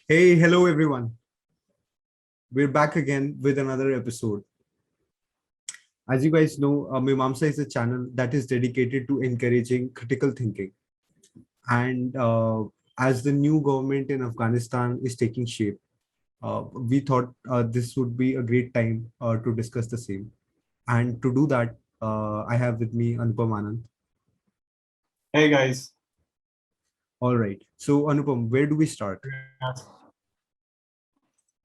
Hey, hello everyone. We're back again with another episode. As you guys know, Mimamsa is a channel that is dedicated to encouraging critical thinking. And as the new government in Afghanistan is taking shape, we thought this would be a great time to discuss the same. And to do that, I have with me Anupam Anand. Hey guys. All right. So, Anupam, where do we start?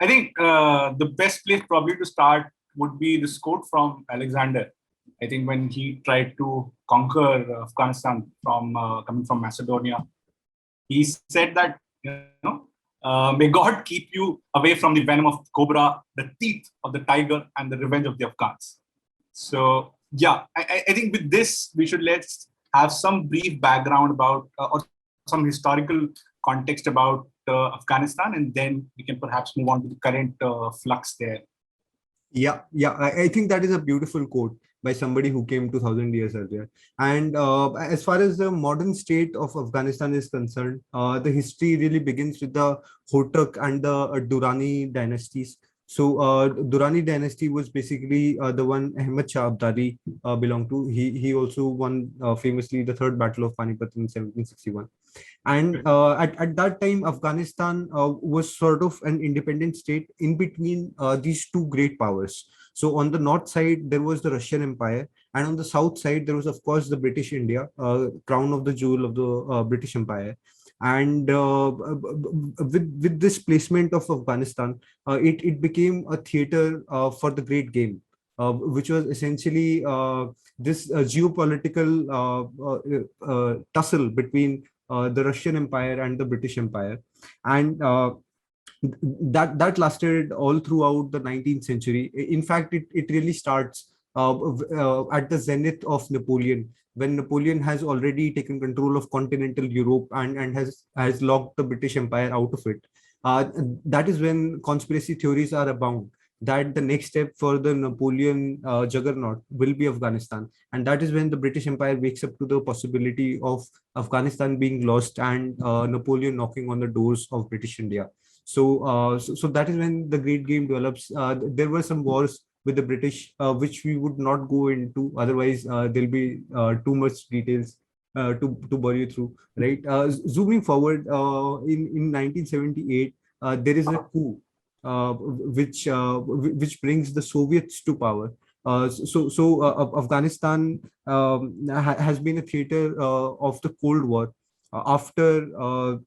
I think the best place probably to start would be this quote from Alexander. I think when he tried to conquer Afghanistan from coming from Macedonia, he said that, may God keep you away from the venom of the cobra, the teeth of the tiger, and the revenge of the Afghans. So yeah, I think with this we should let's have some brief background about or some historical context about Afghanistan, and then we can perhaps move on to the current flux there. Yeah, I think that is a beautiful quote by somebody who came 2000 years earlier. And as far as the modern state of Afghanistan is concerned, the history really begins with the Hotak and the Durrani dynasties. So Durrani dynasty was basically the one Ahmad Shah Abdali belonged to. He also won famously the third battle of Panipat in 1761. And at that time, Afghanistan was sort of an independent state in between these two great powers. So on the north side, there was the Russian Empire, and on the south side, there was, of course, the British India, crown of the jewel of the British Empire. And with this placement of Afghanistan, it became a theater for the great game, which was essentially this geopolitical tussle between the Russian Empire and the British Empire, and that lasted all throughout the 19th century. In fact, it really starts at the zenith of Napoleon, when Napoleon has already taken control of continental Europe and has locked the British Empire out of it. Uh, that is when conspiracy theories are abound that the next step for the Napoleon juggernaut will be Afghanistan, and that is when the British Empire wakes up to the possibility of Afghanistan being lost and Napoleon knocking on the doors of British India. So that is when the great game develops. There were some wars with the British, which we would not go into. Otherwise, there'll be too much details to bore you through. Right. Zooming forward, in 1978, there is a coup, which brings the Soviets to power. Afghanistan has been a theater of the Cold War after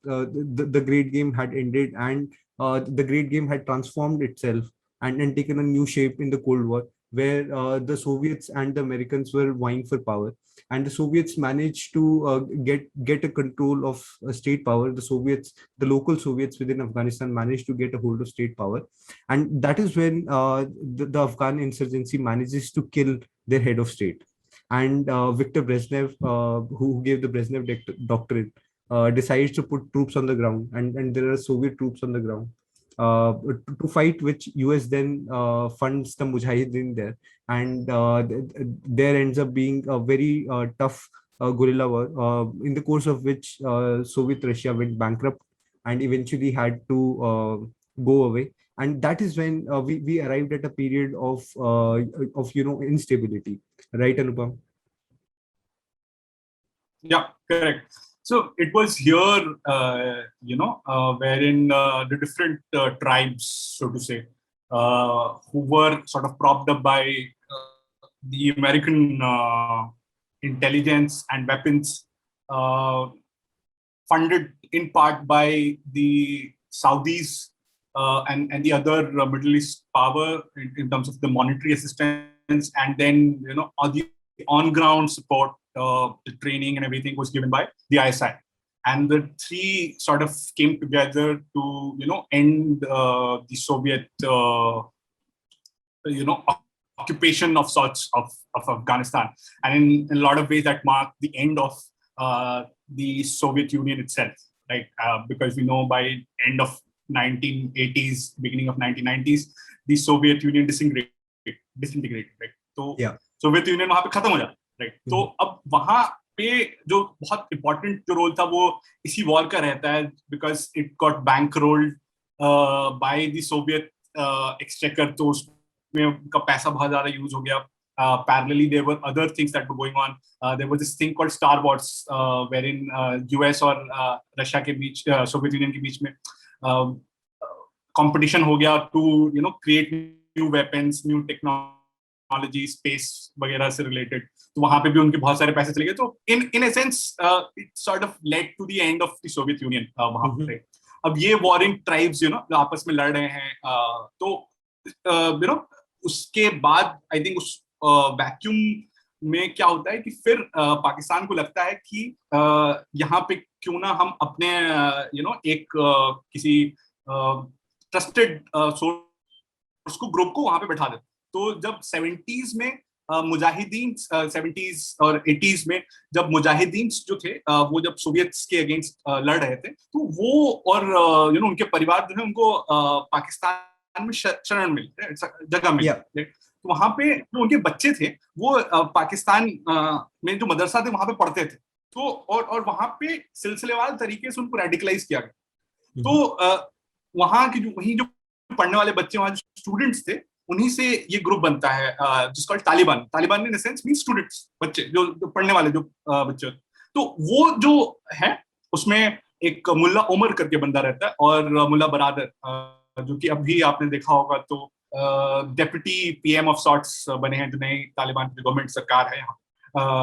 the great game had ended, and the great game had transformed itself and taken a new shape in the Cold War, where the Soviets and the Americans were vying for power, and the Soviets managed to get a control of state power. The local Soviets within Afghanistan managed to get a hold of state power, and that is when the Afghan insurgency manages to kill their head of state. And Viktor Brezhnev, who gave the Brezhnev doctrine, decides to put troops on the ground, and there are Soviet troops on the ground to fight, which US then funds the Mujahideen there, and there ends up being a very tough guerrilla war, in the course of which Soviet Russia went bankrupt and eventually had to go away. And that is when we arrived at a period of instability, right, Anupam? Yeah, correct. So it was here, wherein the different tribes, so to say, who were sort of propped up by the American intelligence and weapons, uh, funded in part by the Saudis and the other Middle East power in terms of the monetary assistance, and then all the on-ground support, the training and everything was given by the ISI, and the three sort of came together to end the Soviet occupation of sorts of Afghanistan, and in a lot of ways that marked the end of the Soviet Union itself, right? Because we know by end of 1980s, beginning of 1990s, the Soviet Union disintegrated, right? तो Yeah. Soviet Union वहां पे खत्म हो जाता, right? तो अब वहां पे जो बहुत इंपॉर्टेंट जो रोल था वो इसी वॉर का रहता है, because it got bank rolled by the Soviet exchequer, तो उसमें उनका पैसा बहुत ज्यादा यूज हो गया. Parallelly, there were other things that were going on. There was this thing called Star Wars, wherein US और रशिया के बीच, सोवियत यूनियन के बीच में कंपटीशन हो गया to create new weapons, new technology, space वगैरह से रिलेटेड. तो वहां पे भी उनके बहुत सारे पैसे चले गए. तो in a sense it sort of led to the end of the Soviet Union वहां पे. अब ये वॉरिंग ट्राइब्स जो आपस में लड़ रहे हैं, तो उसके बाद आई थिंक उस वैक्यूम में क्या होता है कि फिर पाकिस्तान को लगता है कि यहाँ पे क्यों ना हम अपने एक किसी ट्रस्टेड सोर्स को, ग्रुप को वहां पे बैठा देते. तो जब 70s में मुजाहिदीन, 70s और 80s में जब मुजाहिदीन जो थे वो जब सोवियत्स के अगेंस्ट लड़ रहे थे, तो वो और उनके परिवार जो है उनको पाकिस्तान में शरण मिली, जगह मिली. तो वहां पे जो उनके बच्चे थे वो पाकिस्तान में जो मदरसा थे वहां पे पढ़ते थे. तो और वहां पे सिलसिलेवार तरीके से उनको रेडिकलाइज किया गया. तो वहां की वहीं जो पढ़ने वाले बच्चे, वहां जो स्टूडेंट्स थे, उन्हीं से ये ग्रुप बनता है जिसका Taliban. Taliban in sense mean students, बच्चे जो पढ़ने वाले जो बच्चे. तो वो जो है उसमें एक मुल्ला उमर करके बंदा रहता है, और मुल्ला बरादर जो कि अभी आपने देखा होगा तो डेप्यूटी पीएम ऑफ सॉर्ट्स बने हैं, जो नई तालिबान की गवर्नमेंट सरकार है यहाँ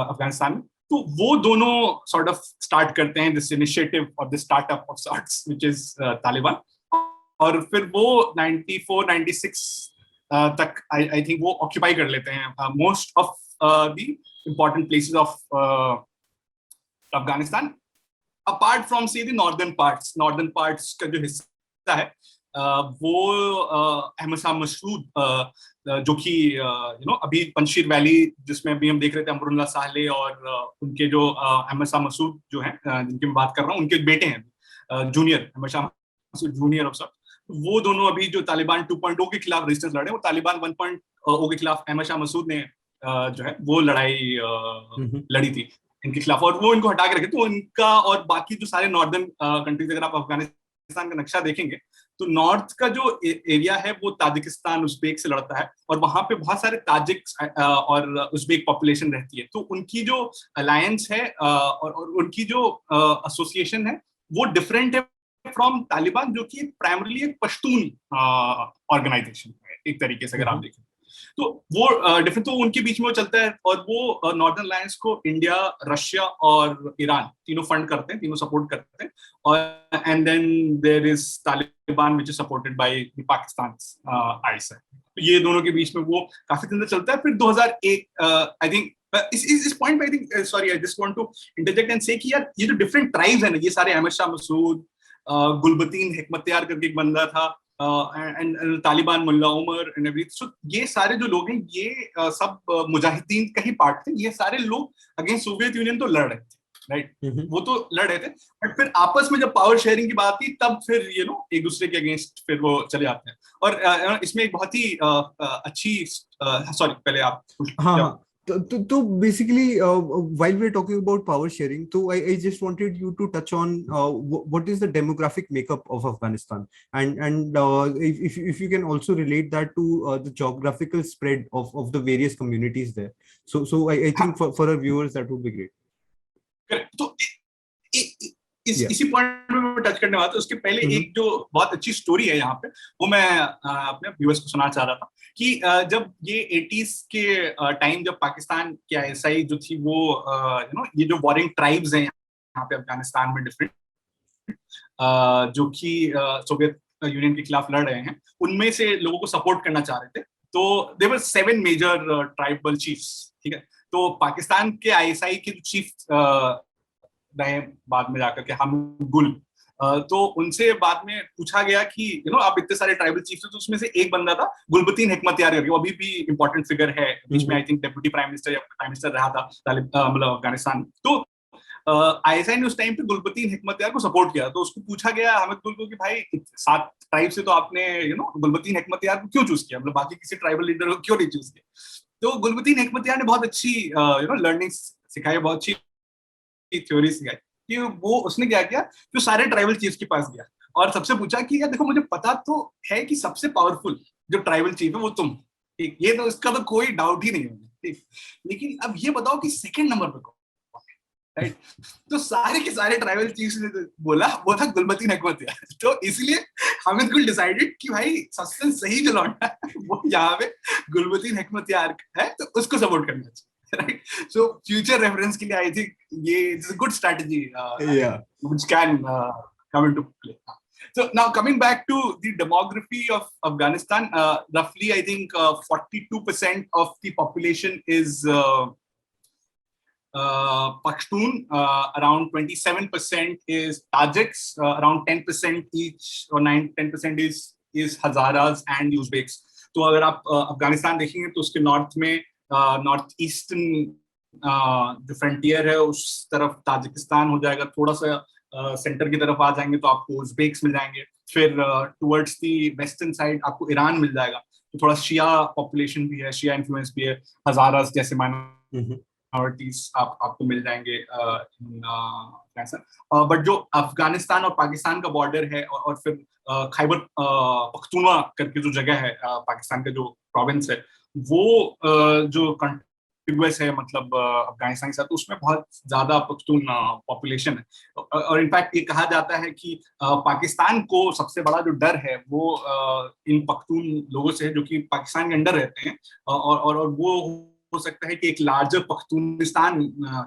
अफगानिस्तान में. तो वो दोनों सॉर्ट ऑफ स्टार्ट करते हैं दिस इनिशिएटिव और this startup of sorts which is Taliban. और फिर वो 94 96 तक आई थिंक वो ऑक्यूपाई कर लेते हैं most of the important places of Afghanistan, apart from see the northern parts का जो हिस्सा है वो अहमद शाह मसूद जो कि अभी पंजशीर वैली जिसमें अभी हम देख रहे थे अमरुल्लाह साले, और उनके जो अहमद शाह मसूद जो हैं जिनकी मैं बात कर रहा हूँ, उनके बेटे हैं junior Ahmad Shah Massoud junior of sort. वो दोनों अभी जो तालिबान 2.0 के खिलाफ रेजिस्टेंस लड़े, वो तालिबान 1.0 के खिलाफ अहमद शाह मसूद ने जो है वो लड़ाई लड़ी थी इनके खिलाफ, और वो इनको हटा के रखे. तो इनका और बाकी जो सारे नॉर्दर्न कंट्रीज, अगर आप अफगानिस्तान का नक्शा देखेंगे तो नॉर्थ का जो एरिया है वो ताजिकिस्तान, उज्बेक से लड़ता है, और वहां पे बहुत सारे ताजिक और उज्बेक पॉपुलेशन रहती है. तो उनकी जो अलायंस है और उनकी जो एसोसिएशन है वो डिफरेंट है फ्रॉम तालिबान, जो कि प्राइमरीली एक पश्तून ऑर्गेनाइजेशन है एक तरीके से अगर आप देखें. तो वो डिफरेंट, तो उनके बीच में वो चलता है, और वो नॉर्दर्न अलायंस को इंडिया, रशिया और ईरान तीनों फंड करते हैं, तीनों सपोर्ट करते हैं. और and then there is Taliban which is supported by the Pakistan ISI. तो ये दोनों के बीच में वो काफी दिन तक चलता है. फिर 2001 आई थिंक इस पॉइंट पे I think sorry I just want to interject and say कि यार ये जो डिफरेंट ट्राइब्स है ना, ये सारे अहमद शाह मसूद, गुलबतीन हिकमतयार करके एक बंदा था, and Taliban Mullah Omar and everything. So ये सारे जो लोग हैं ये सब मुजाहिदीन का ही पार्ट थे. ये सारे लोग अगेंस्ट सोवियत यूनियन तो लड़ रहे थे, राइट, वो तो लड़ रहे थे, बट फिर आपस में जब पावर शेयरिंग की बात थी तब फिर एक दूसरे के अगेंस्ट फिर वो चले जाते हैं. और इसमें एक बहुत ही अच्छी सॉरी पहले आप हाँ. तो basically while we're talking about power sharing, so I just wanted you to touch on what is the demographic makeup of Afghanistan, and if you can also relate that to the geographical spread of the various communities there. So I think for our viewers that would be great. तो इसी point में मैं touch करने वाला था. उसके पहले एक जो बहुत अच्छी स्टोरी है यहाँ पे, वो मैं अपने व्यूअर्स को सुनाना चाह रहा था कि जब ये 80s के टाइम, जब पाकिस्तान की आईएसआई जो थी वो ये जो वॉरिंग ट्राइब्स हैं यहाँ पे अफगानिस्तान में डिफरेंट, जो कि सोवियत यूनियन के खिलाफ लड़ रहे हैं, उनमें से लोगों को सपोर्ट करना चाह रहे थे. तो there were 7 major tribal chiefs, ठीक है. तो पाकिस्तान के आईएसआई के जो चीफ रहे बाद में जाकर के हम गुल, तो उनसे बाद में पूछा गया कि आप इतने सारे ट्राइबल चीफ थे, तो उसमें से एक बंदा था गुलबतीन हिकमतयार करके, वो अभी भी इंपॉर्टेंट फिगर है, बीच में I think deputy prime minister या प्राइम मिनिस्टर रहा था मतलब अफगानिस्तान. तो आईएसआई ने उस टाइम पे गुलबतीन हिकमतयार को सपोर्ट किया. तो उसको पूछा गया हामिद गुल को कि भाई 7 ट्राइब से तो आपने गुलबतीन हिकमतयार को क्यों चूज किया, मतलब बाकी किसी ट्राइबल लीडर को क्यों नहीं चूज किया. तो गुलबतीन हिकमतयार ने बहुत अच्छी लर्निंग सिखाई, बहुत अच्छी थ्योरी सिखाई कि वो उसने क्या किया, जो सारे ट्राइबल चीफ्स के पास गया और सबसे पूछा कि यार देखो मुझे पता तो है कि सबसे पावरफुल जो ट्राइबल चीफ है वो तुम, ठीक, ये तो इसका तो कोई डाउट ही नहीं है, ठीक, लेकिन अब ये बताओ कि सेकंड नंबर पे कौन, राइट? तो सारे के सारे ट्राइबल चीफ्स ने तो बोला वो था गुलबती नगमतिया। तो इसलिए हामिद गुल डिसाइडेड कि भाई सबसे सही जो लौंडा है वो यहाँ पे गुलबती नगमतिया है, तो उसको सपोर्ट करना चाहिए, राइट? सो फ्यूचर रेफरेंस के लिए आई थिंक ये is a good strategy Yeah. which can come into play. So now coming back to the demography of Afghanistan, roughly I think 42% of the population is Pashtun, around 27% is Tajiks, around 10% each or 10% is Hazaras and Uzbeks. तो अगर आप अफगानिस्तान देखेंगे तो उसके north में north eastern जो frontier है उस तरफ ताजिकिस्तान हो जाएगा, थोड़ा सा सेंटर की तरफ आ जाएंगे तो आपको उज़्बेक्स मिल जाएंगे, फिर टुवर्ड्स दी वेस्टर्न साइड आपको ईरान मिल जाएगा, तो थोड़ा शिया पॉपुलेशन भी है, शिया इन्फ्लुएंस भी है, हजारास जैसे माइनॉरिटीज आपको मिल जाएंगे बट जो अफगानिस्तान और पाकिस्तान का बॉर्डर है और फिर खैबर पख्तूनवा करके जो जगह है पाकिस्तान का जो प्रोविंस है वो जो कंटिगुअस है मतलब अफगानिस्तान के साथ, तो उसमें बहुत ज्यादा पख्तून पॉपुलेशन है और इनफैक्ट ये कहा जाता है कि पाकिस्तान को सबसे बड़ा जो डर है वो इन पख्तून लोगों से है जो कि पाकिस्तान के अंडर रहते हैं और वो हो सकता है कि एक लार्जर पख्तूनिस्तान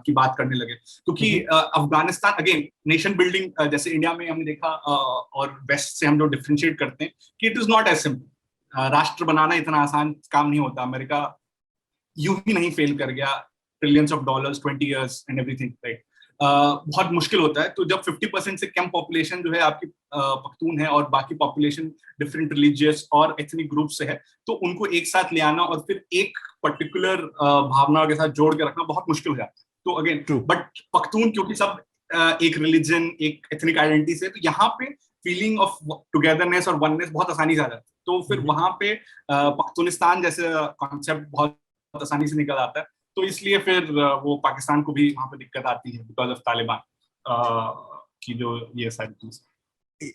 की बात करने लगे, क्योंकि अफगानिस्तान अगेन नेशन बिल्डिंग जैसे इंडिया में हमने देखा और वेस्ट से हम जो डिफरेंशिएट करते हैं कि it is not as simple, राष्ट्र बनाना इतना आसान काम नहीं होता, अमेरिका यूं ही नहीं फेल कर गया, trillions of dollars 20 years and everything, right? बहुत मुश्किल होता है, तो जब 50% से कम पॉपुलेशन जो है आपकी पख्तून है और बाकी पॉपुलेशन डिफरेंट रिलीजियस और एथनिक ग्रुप से है, तो उनको एक साथ ले आना और फिर एक पर्टिकुलर भावना के साथ जोड़ के रखना बहुत मुश्किल हो जाता है। तो अगेन बट पख्तून क्योंकि सब एक रिलीजन एक एथनिक आइडेंटिटी से, तो यहाँ पे फीलिंग ऑफ टुगेदरनेस और वननेस बहुत आसानी से आ जाती है, तो फिर वहां पे पख्तूनिस्तान जैसे कॉन्सेप्ट बहुत आसानी से निकल आता है, तो इसलिए फिर वो पाकिस्तान को भी वहां पे दिक्कत आती है बिकॉज ऑफ तालिबान की जो ये सारी चीज।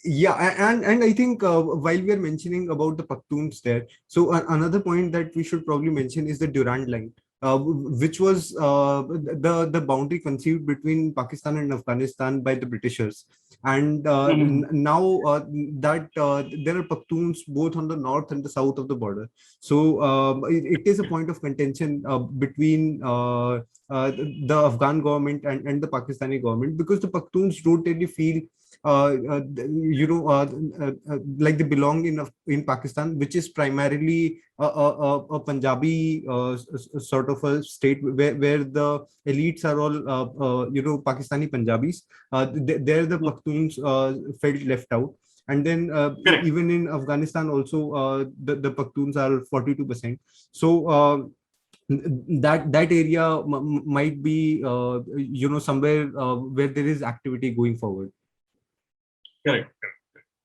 Yeah, and I think while we are mentioning about the Pakhtuns there, so another point that we should probably mention is the Durand Line, which was the boundary conceived between Pakistan and Afghanistan by the Britishers, and now that there are Pakhtuns both on the north and the south of the border, so it is a point of contention between the Afghan government and the Pakistani government, because the Pakhtuns don't really feel like they belong in Pakistan, which is primarily a Punjabi sort of a state where the elites are all Pakistani Punjabis. There the Pakhtuns felt left out. And then even in Afghanistan also the Pakhtuns are 42%. So that area might be somewhere where there is activity going forward. Correct.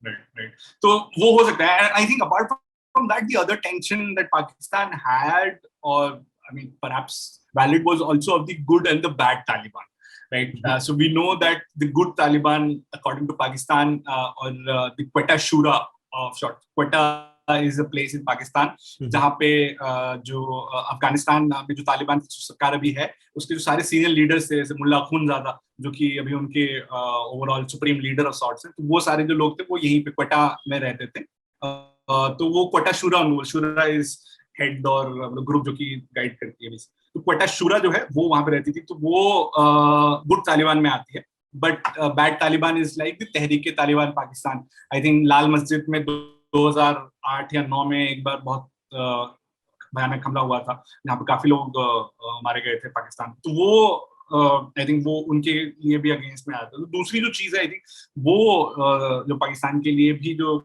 Right. So वो हो सकता है. I think apart from that, the other tension that Pakistan had, or I mean, perhaps valid, was also of the good and the bad Taliban. Right. So we know that the good Taliban, according to Pakistan, or the Quetta Shura of short, Quetta is a place in Pakistan जहाँ पे जो अफगानिस्तान में जो तालिबान की सरकार अभी है उसके जो सारे सीनियर लीडर्स थे जैसे मुल्ला खुनजादा जो कि अभी उनके overall supreme leader of sorts हैं, तो वो सारे जो लोग थे वो यहीं पे क्वेटा में रहते थे, तो वो क्वेटा शूरा इज हेड और ग्रुप जो कि गाइड करती है, तो क्वेटा शूरा जो है वो वहां पे रहती थी, तो वो गुड तालिबान में आती है, but bad Taliban is like the Tehreek Taliban Pakistan. I think Lal Masjid में 2008 या 9 में एक बार बहुत भयानक हमला हुआ था जहाँ पे काफी लोग मारे गए थे पाकिस्तान, तो वो आई थिंक वो उनके लिए भी अगेंस्ट में आया था। तो दूसरी जो चीज है आई थिंक वो जो पाकिस्तान के लिए भी जो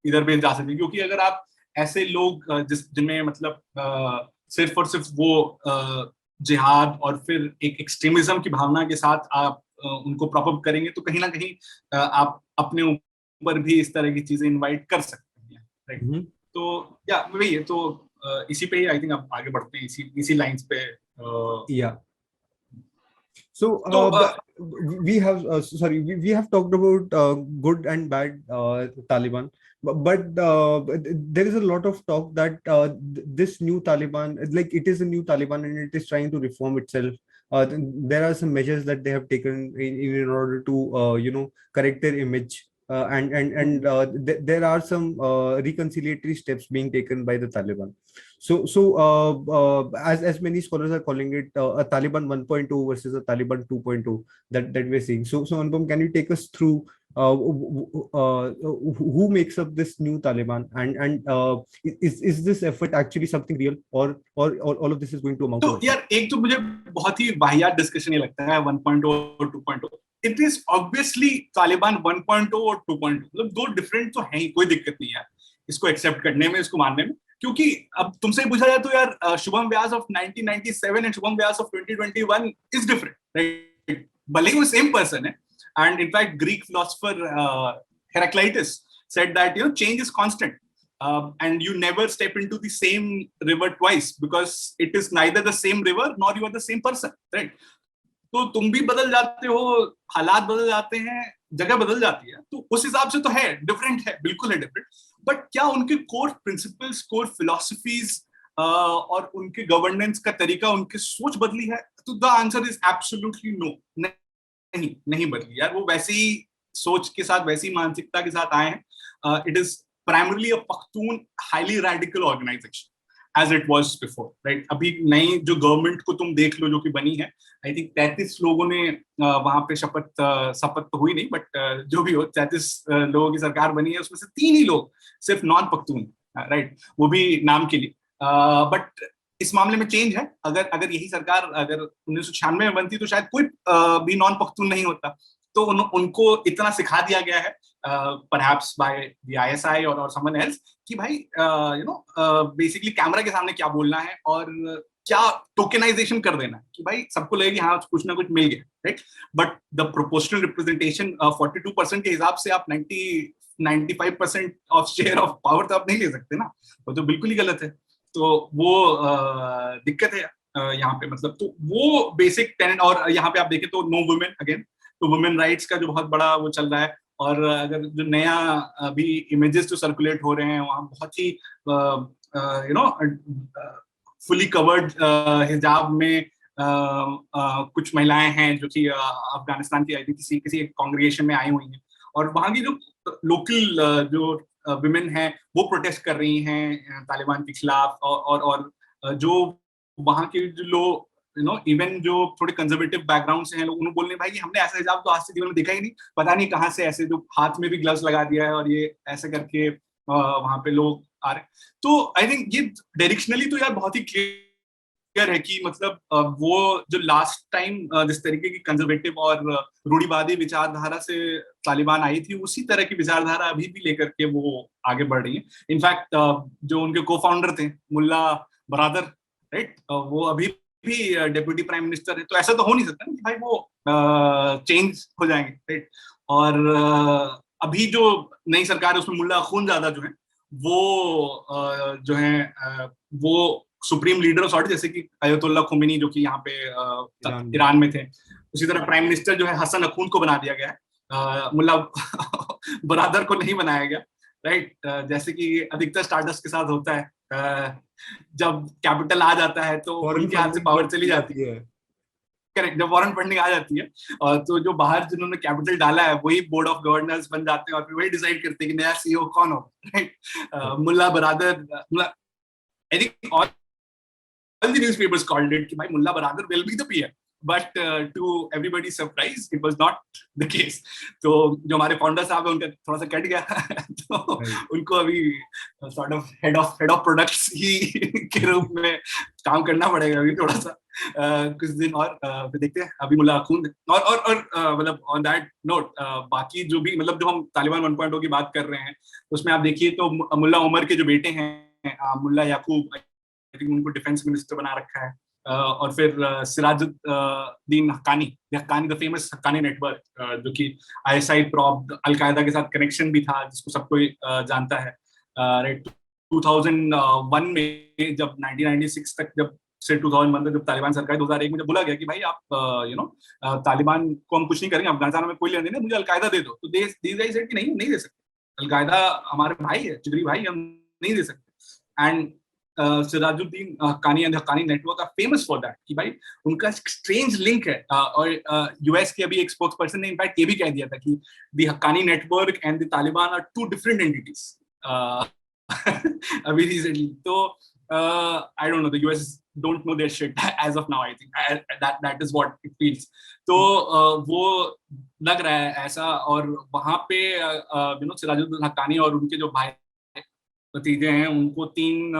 इधर भी जा सकती है, क्योंकि अगर आप ऐसे लोग जिनमें मतलब सिर्फ और सिर्फ वो जिहाद और फिर एक एक्सट्रीमिज्म की भावना के साथ आप उनको प्रॉपअप करेंगे तो कहीं ना कहीं आप अपने ऊपर भी इस तरह की चीजें इनवाइट कर सकते हैं, राइट? तो या वही है, तो इसी पे ही आई थिंक आप आगे बढ़ते हैं इसी लाइंस पे। Yeah. So we have talked about good and bad Taliban, but there is a lot of talk that this new Taliban, like it is a new Taliban and it is trying to reform itself. There are some measures that they have taken in order to correct their image, there are some reconciliatory steps being taken by the Taliban. As many scholars are calling it a Taliban 1.0 versus a Taliban 2.0 that we're seeing. So Anupam, can you take us through who makes up this new Taliban, and is this effort actually something real, or all of this is going to amount to तो यार एक तो मुझे बहुत ही वाहियात discussion ये लगता है 1.0 और 2.0. इट इज ऑब्वियसली तालिबान 1.0 और 2.0, मतलब दो डिफरेंट तो हैं ही, कोई दिक्कत नहीं है इसको एक्सेप्ट करने में, इसको मानने में. क्योंकि अब तुमसे पूछा जाए तो यार Shubham Vyas of 1997 and Shubham Vyas of 2021 is different, right? भले ही वो सेम पर्सन है. And in fact Greek philosopher Heraclitus said that change is constant. And you never step into the same river twice because it is neither the same river nor you are the same person, right? तो तुम भी बदल जाते हो, हालात बदल जाते हैं, जगह बदल जाती है, तो उस हिसाब से तो है डिफरेंट, है बिल्कुल है डिफरेंट. बट क्या उनके कोर प्रिंसिपल्स, कोर फिलोसफीज और उनके गवर्नेंस का तरीका, उनकी सोच बदली है? तो the answer is absolutely no. नहीं, नहीं बदली यार. वो वैसे ही सोच के साथ, वैसी मानसिकता के साथ आए हैं. It is primarily a Pakhtun highly radical organization as it was before, right? अभी नई जो गवर्नमेंट को तुम देख लो जो कि बनी है, आई थिंक 33 लोगों ने वहां पे शपथ तो हुई नहीं, बट जो भी हो 33 लोगों की सरकार बनी है, उसमें से 3 ही लोग सिर्फ नॉन पख्तून, राइट? वो भी नाम के लिए. बट इस मामले में चेंज है. अगर यही सरकार अगर 1996 में बनती तो शायद कोई भी नॉन पख्तून नहीं होता. तो उनको इतना सिखा दिया गया है perhaps by the ISI or someone else कि भाई बेसिकली कैमरा के सामने क्या बोलना है और क्या टोकेनाइजेशन कर देना है कि भाई सबको लगे कि हाँ कुछ ना कुछ मिल गया, right? But the proportional representation 42% के हिसाब से आप 95% ऑफ शेयर ऑफ पावर तो आप नहीं ले सकते ना. वो तो बिल्कुल ही गलत है. तो वो दिक्कत है यहाँ पे, मतलब. तो वो बेसिक टेनेट. और यहाँ पे आप देखें तो नो वुमेन अगेन, तो वुमेन राइट्स का जो बहुत बड़ा वो चल रहा है. और अगर जो नया अभी इमेजेस जो सर्कुलेट हो रहे हैं वहाँ बहुत ही फुली कवर्ड हिजाब में कुछ महिलाएं हैं जो कि अफगानिस्तान की किसी कांग्रेगेशन में आई हुई हैं. और वहाँ की जो लोकल जो विमेन हैं वो प्रोटेस्ट कर रही हैं तालिबान के खिलाफ. और जो वहाँ के जो लोग इवन जो थोड़े कंजर्वेटिव बैकग्राउंड से हैं लोग, उन्होंने बोलने भाई कि हमने ऐसा हिजाब तो आज से जीवन में देखा ही नहीं, पता नहीं कहाँ से ऐसे जो हाथ में भी ग्लव्स लगा दिया है और ये ऐसे करके वहां पे लोग आ रहे हैं. तो आई थिंक ये डायरेक्शनली तो यार बहुत ही क्लियर है कि मतलब वो जो लास्ट टाइम जिस तरीके की कंजर्वेटिव और रूढ़िवादी विचारधारा से तालिबान आई थी, उसी तरह की विचारधारा अभी भी लेकर के वो आगे बढ़ रही है. इनफैक्ट जो उनके को फाउंडर थे मुल्ला बरादर, राइट, वो अभी भी डेप्यूटी प्राइम मिनिस्टर है. तो ऐसा तो हो नहीं सकता कि भाई वो चेंज हो जाएंगे, राइट? और अभी जो नई सरकार है उसमें मुल्ला अखून ज्यादा जो है वो जो है वो सुप्रीम लीडर ऑफ सॉर्ट, जैसे कि अयतुल्ला खुमैनी जो कि यहाँ पे ईरान में थे. उसी तरह प्राइम मिनिस्टर जो है हसन अखून को बना दिया गया है, मुल्ला बरादर को नहीं बनाया गया, राइट? जैसे कि अधिकतर स्टार्टअप्स के साथ होता है, जब कैपिटल आ जाता है तो उनके हाथ से पावर चली जाती है. करेक्ट, जब फॉरेन फंडिंग आ जाती है तो जो बाहर जिन्होंने कैपिटल डाला है वही बोर्ड ऑफ गवर्नर्स बन जाते हैं और फिर वही डिसाइड करते हैं कि नया सीईओ कौन हो, right? Mullah Baradar, I think all the newspapers called it कि भाई Mullah Baradar will be the PM, but to everybody surprise it was not the case. तो जो हमारे फाउंडर साहब है उनका थोड़ा सा कट गया तो उनको अभी sort of head of products ही के रूप में काम करना पड़ेगा अभी थोड़ा सा कुछ दिन. और फिर देखते हैं अभी मुल्ला अखून और मतलब ऑन दैट नोट बाकी जो भी, मतलब जो हम तालिबान 1.0 की बात कर रहे हैं उसमें आप देखिए तो मुल्ला उमर के जो बेटे हैं मुल्ला याकूब, उनको डिफेंस मिनिस्टर बना रखा है. और फिर Sirajuddin Haqqani, the famous Haqqani network, जो कि आईएसआई प्रॉप अलकायदा के साथ कनेक्शन भी था, जिसको सब कोई जानता है, राइट? 2001 में जब 1996 तक जब से 2001 में जब तालिबान सरकार 2001 में जब बोला गया कि भाई आप तालिबान को हम कुछ नहीं करेंगे, अफगानिस्तान में कोई लेना देना, मुझे अलकायदा दे दो, तो these guys said कि नहीं दे सकते, अलकायदा हमारे भाई है, जिगरी भाई, हम नहीं दे सकते. And Sirajuddin Haqqani and Haqqani network are famous for that कि भाई उनका स्ट्रेंज लिंक है. और यूएस के अभी एक स्पोक्स पर्सन ने इनफैक्ट ये भी कह दिया था कि the Haqqani network and the Taliban are two different entities अभी रिसेंटली. तो I don't know, the US don't know their shit as of now. I think that is what it feels. तो वो लग रहा है ऐसा. और वहां पे सिराजुद्दीन हक्कानी और उनके जो भाई भतीजे हैं उनको 3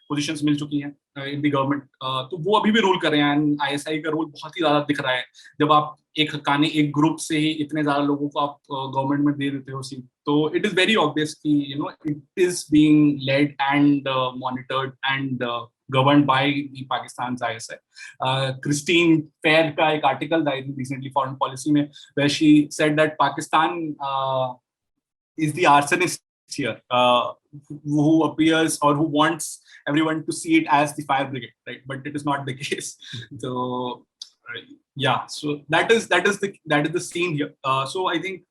पोजीशंस मिल चुकी हैं इन द गवर्नमेंट. तो वो अभी भी रूल कर रहे हैं. एंड आईएसआई का रोल बहुत ही ज्यादा दिख रहा है जब आप एक हक्कानी एक ग्रुप से ही इतने ज्यादा लोगों को आप गवर्नमेंट में दे देते हो सीट. तो इट इज वेरी ऑब्वियस कि it is being led and monitored and governed by the Pakistan's ISI. Christine Fair का एक article था recently foreign policy में where she said that Pakistan is the arsonist here, who appears or who wants everyone to see it as the fire brigade, right? But it is not the case. So yeah, so that is the scene here. So I think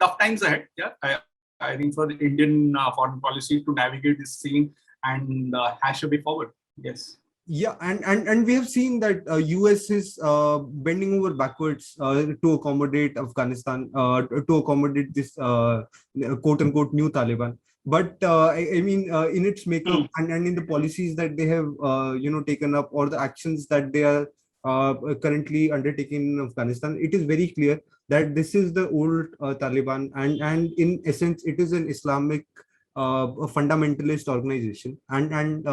tough times ahead. Yeah, I think for the Indian foreign policy to navigate this scene and hash a way forward. Yes. Yeah, and we have seen that US is bending over backwards to accommodate Afghanistan, to accommodate this quote unquote new Taliban. But I mean, in its makeup and in the policies that they have taken up, or the actions that they are currently undertaking in Afghanistan, it is very clear that this is the old Taliban, and in essence, it is an Islamic a fundamentalist organization, and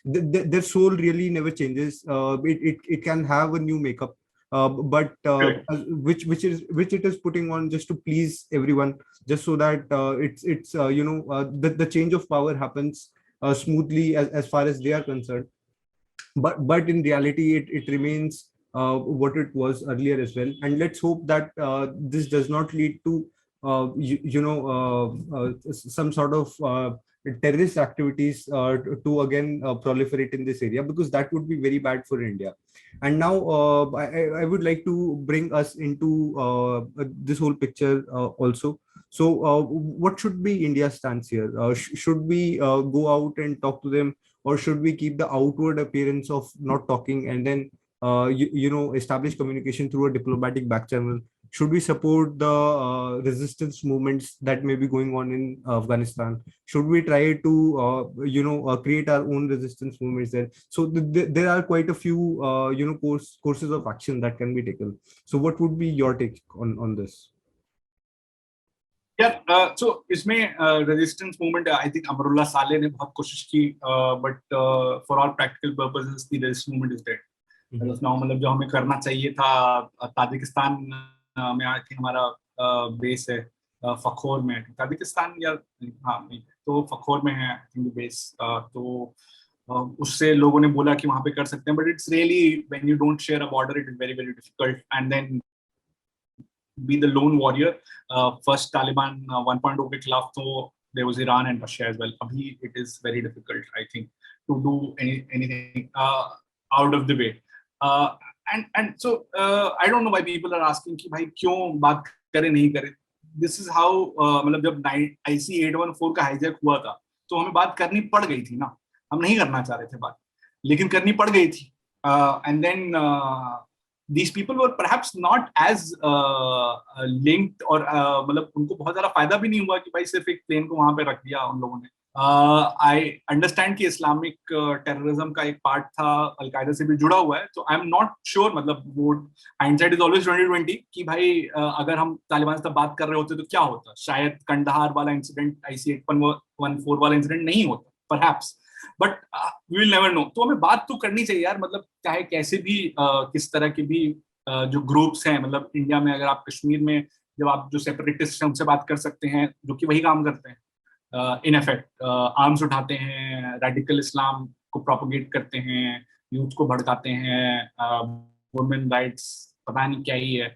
their soul really never changes. It can have a new makeup, but which it is putting on just to please everyone, just so that the change of power happens smoothly as far as they are concerned. But in reality, it remains what it was earlier as well. And let's hope that this does not lead to some sort of terrorist activities to again proliferate in this area, because that would be very bad for India. And now I would like to bring us into this whole picture also. So what should be India's stance here? Should we go out and talk to them, or should we keep the outward appearance of not talking and then establish communication through a diplomatic back channel? Should we support the resistance movements that may be going on in Afghanistan? Should we try to create our own resistance movements there? So there are quite a few courses of action that can be taken. So what would be your take on this? Yeah, so इसमें resistance movement, I think Amarullah Saleh ने बहुत कोशिश की, but for all practical purposes the resistance movement is dead. now मतलब जो हमें करना चाहिए था, ताजिकिस्तान में आई थिंक हमारा बेस है, फखोर में, ताजिकिस्तान या हाँ तो फखोर में है आई थिंक बेस. तो उससे लोगों ने बोला कि वहाँ पे कर सकते हैं, but it's really when you don't share a border it is very very difficult. And then be the lone warrior. First Taliban 1.0 के खिलाफ तो there was Iran and Russia as well. Abhi it is very difficult I think to do anything out of the way. And so I don't know why people are asking कि भाई क्यों बात करें नहीं करें. This is how मतलब जब IC-814 का हाईजैक हुआ था तो हमें बात करनी पड़ गई थी ना. हम नहीं करना चाह रहे थे बात, लेकिन करनी पड़ गई थी. And then these people were perhaps not as linked, और मतलब उनको बहुत ज्यादा फायदा भी नहीं हुआ कि भाई सिर्फ एक प्लेन को वहां पे रख दिया उन लोगों ने. आई अंडरस्टैंड कि इस्लामिक टेररिज्म का एक पार्ट था, अलकायदा से भी जुड़ा हुआ है. तो आई एम नॉट श्योर, मतलब वो हाइंडसाइट इज ऑलवेज 2020 कि भाई अगर हम तालिबान से बात कर रहे होते तो क्या होता. शायद कंदहार वाला इंसिडेंट, IC-814 वाला इंसिडेंट नहीं होता perhaps, but we will never know. तो हमें बात तो करनी चाहिए यार, मतलब चाहे कैसे भी किस तरह के भी जो ग्रुप्स हैं. मतलब इंडिया में अगर आप कश्मीर में जब आप जो सेपरेटिस्ट हैं उनसे बात कर सकते हैं, जो कि वही काम करते हैं इन इफेक्ट, आर्म्स उठाते हैं, रेडिकल इस्लाम को प्रोपोगेट करते हैं, यूथ को भड़काते हैं, वुमेन राइट्स पता नहीं क्या ही है.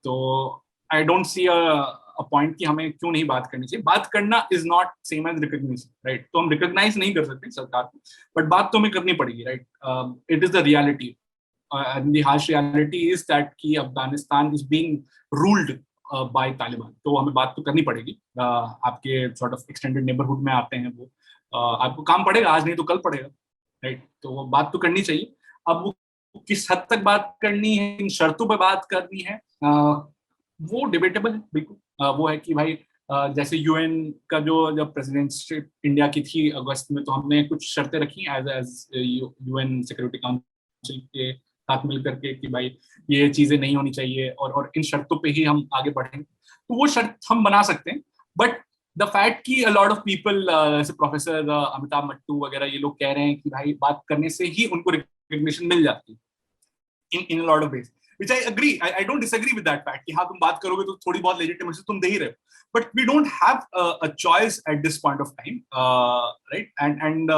तो I don't see a point कि हमें क्यों नहीं बात करनी चाहिए. बात करना is not same as recognition, right? तो हम रिकॉग्नाइज नहीं कर सकते सरकार को, बट बात तो हमें करनी पड़ेगी, right? It is the reality. And the harsh reality is that कि Afghanistan is being ruled by Taliban. तो हमें बात तो करनी पड़ेगी. आपके sort of extended neighborhood में आते हैं वो, आपको काम पड़ेगा, आज नहीं तो कल पड़ेगा, राइट? तो वो बात तो करनी चाहिए. अब वो किस हद तक बात करनी है, इन शर्तों पे बात करनी है, वो डिबेटेबल है बिल्कुल. वो है कि भाई जैसे यूएन का जो जब प्रेसिडेंटशिप इंडिया की थी अगस्त में, तो हमने कुछ शर्तें रखी as as UN security council के साथ मिलकर के कि भाई ये चीजें नहीं होनी चाहिए, और इन शर्तों पे ही हम आगे बढ़ेंगे. तो वो शर्त हम बना सकते हैं. बट द फैक्ट कि अ लॉट ऑफ पीपल जैसे प्रोफेसर अमिताभ मट्टू वगैरह ये लोग कह रहे हैं कि भाई बात करने से ही उनको रिकग्निशन मिल जाती है in a lot of ways, which I agree. I don't disagree with that fact कि हाँ तुम बात करोगे तो थोड़ी बहुत legitimacy तुम दे ही रहे हो. But we don't have a choice at this point of time, right? And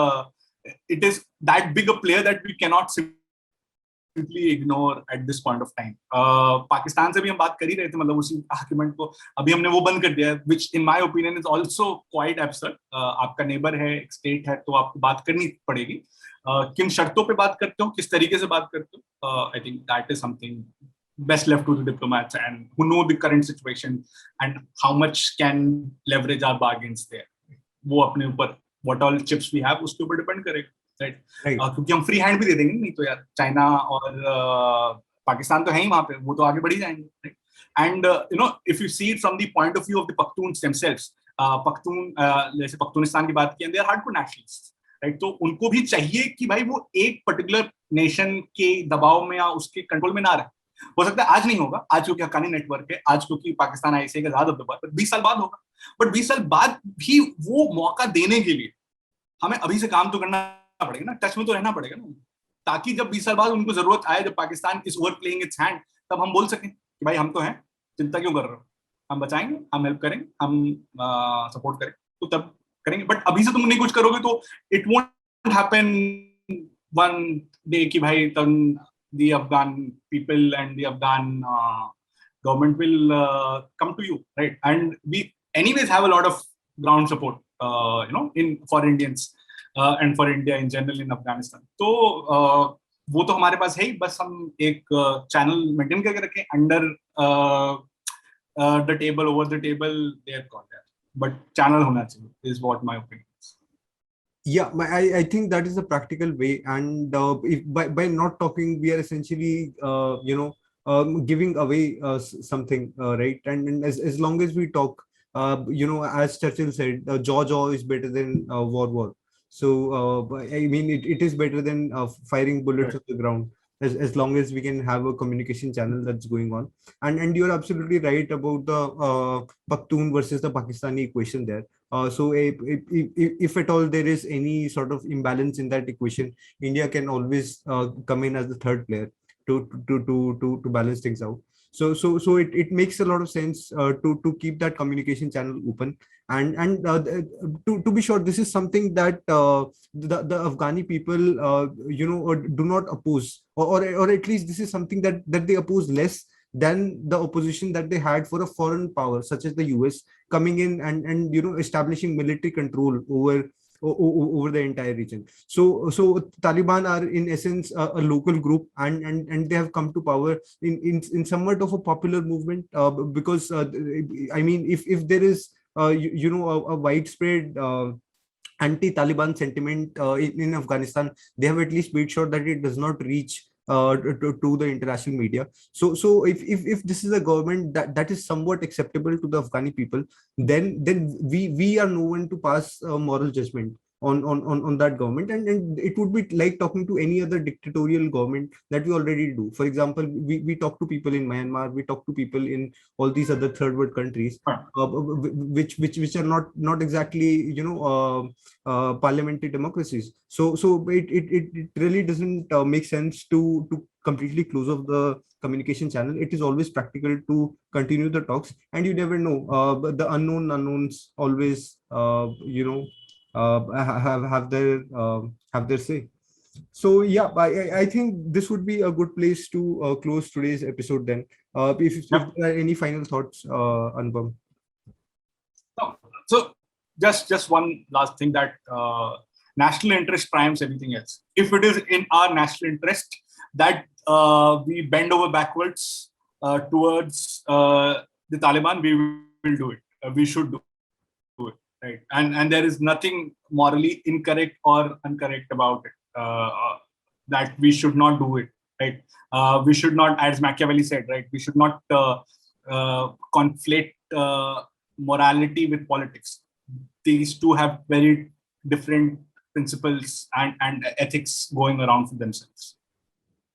it is that big a player that we cannot simply ignore at this point of time. Pakistan से भी हम बात कर ही रहे थे, मतलब उसी आर्गुमेंट को अभी हमने वो बंद कर दिया है, which in my opinion is also quite absurd. आपका नेबर है, एक स्टेट है, तो आपको बात करनी पड़ेगी. किन शर्तों पे बात करते हो, किस तरीके से बात करते हो, I think that is something best left to the diplomats and who know the current situation and how much can leverage our bargains there. वो अपने ऊपर what all chips we have उसके ऊपर डिपेंड करेगा, राइट? क्योंकि हम free hand भी दे देंगे, नहीं तो यार चाइना और पाकिस्तान तो है ही वहां पे, वो तो आगे बढ़ ही जाएंगे, right? And you know if you see it from the point of view of the Pakhtuns themselves, Pakhtun जैसे पख्तूनिस्तान की बात की, they are hardcore nationalist, right? तो उनको भी चाहिए कि भाई वो एक पर्टिकुलर नेशन के दबाव में या उसके कंट्रोल में ना रहे. हो सकता है आज नहीं होगा, आज क्योंकि हक्कानी नेटवर्क है, आज क्योंकि पाकिस्तान आईएसए के आजाद होने पर 20 साल बाद होगा. बट 20 साल बाद भी वो मौका देने के लिए हमें अभी से काम तो करना पड़ेगा ना, टच में तो रहना पड़ेगा ना, ताकि जब 20 साल बाद उनको जरूरत आए, जब Pakistan is over playing it's hand, तब हम बोल सकें कि भाई हम तो हैं, चिंता क्यों कर रहे हो, हम बचाएंगे, हम हेल्प करेंगे, हम सपोर्ट करें, तो तब करेंगे. बट अभी से तुम नहीं कुछ करोगे तो it won't happen one day कि भाई तुम the Afghan people and the Afghan government will come to you, right? And we anyways have a lot of ground support, for Indians and for India in general in Afghanistan. तो वो तो हमारे पास है ही, बस हम एक चैनल मेंटेन करके रखें under the table, over the table, there contact, but channel होना चाहिए is what my opinion is. Yeah, I think that is a practical way, and if by not talking, we are essentially giving away something, right? And as long as we talk, as Churchill said, jaw is better than war. So I mean, it is better than firing bullets on the ground, as long as we can have a communication channel that's going on. And you're absolutely right about the Pakhtun versus the Pakistani equation there. So if at all there is any sort of imbalance in that equation, India can always come in as the third player to balance things out. So it makes a lot of sense to keep that communication channel open. And to be sure, this is something that the Afghani people do not oppose, or at least this is something that they oppose less than the opposition that they had for a foreign power such as the US coming in and establishing military control over the entire region. So Taliban are in essence a local group, and they have come to power in somewhat of a popular movement, because I mean, if there is a widespread anti-Taliban sentiment in Afghanistan, they have at least made sure that it does not reach to the international media. So if this is a government that is somewhat acceptable to the Afghani people, then we are no one to pass moral judgment on that government, and it would be like talking to any other dictatorial government that we already do. For example, we talk to people in Myanmar, we talk to people in all these other third world countries, which are not exactly parliamentary democracies. So it really doesn't make sense to completely close off the communication channel. It is always practical to continue the talks, and you never know, but the unknowns always have their say. So yeah, I think this would be a good place to close today's episode then. If there are any final thoughts, Anupam. So just one last thing, that national interest triumphs everything else. If it is in our national interest that we bend over backwards towards the Taliban, we will do it. We should do it, right? And there is nothing morally incorrect or incorrect about it. That we should not do it, right? We should not, as Machiavelli said, right? We should not conflate morality with politics. These two have very different principles and ethics going around for themselves.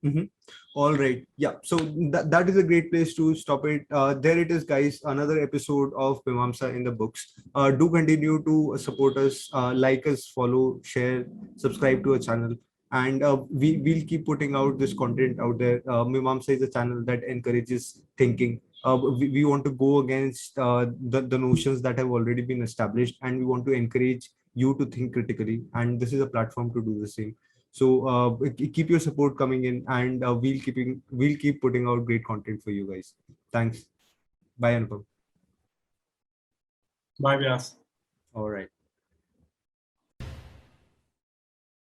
Mhm. All right. Yeah. So that is a great place to stop it. There it is, guys. Another episode of Mimamsa in the books. Do continue to support us, like us, follow, share, subscribe to our channel. And we'll keep putting out this content out there. Mimamsa is a channel that encourages thinking. We want to go against the notions that have already been established, and we want to encourage you to think critically. And this is a platform to do the same. So keep your support coming in, and we'll keep putting out great content for you guys. Thanks. Bye, Anupam. Bye, Vyas. All right.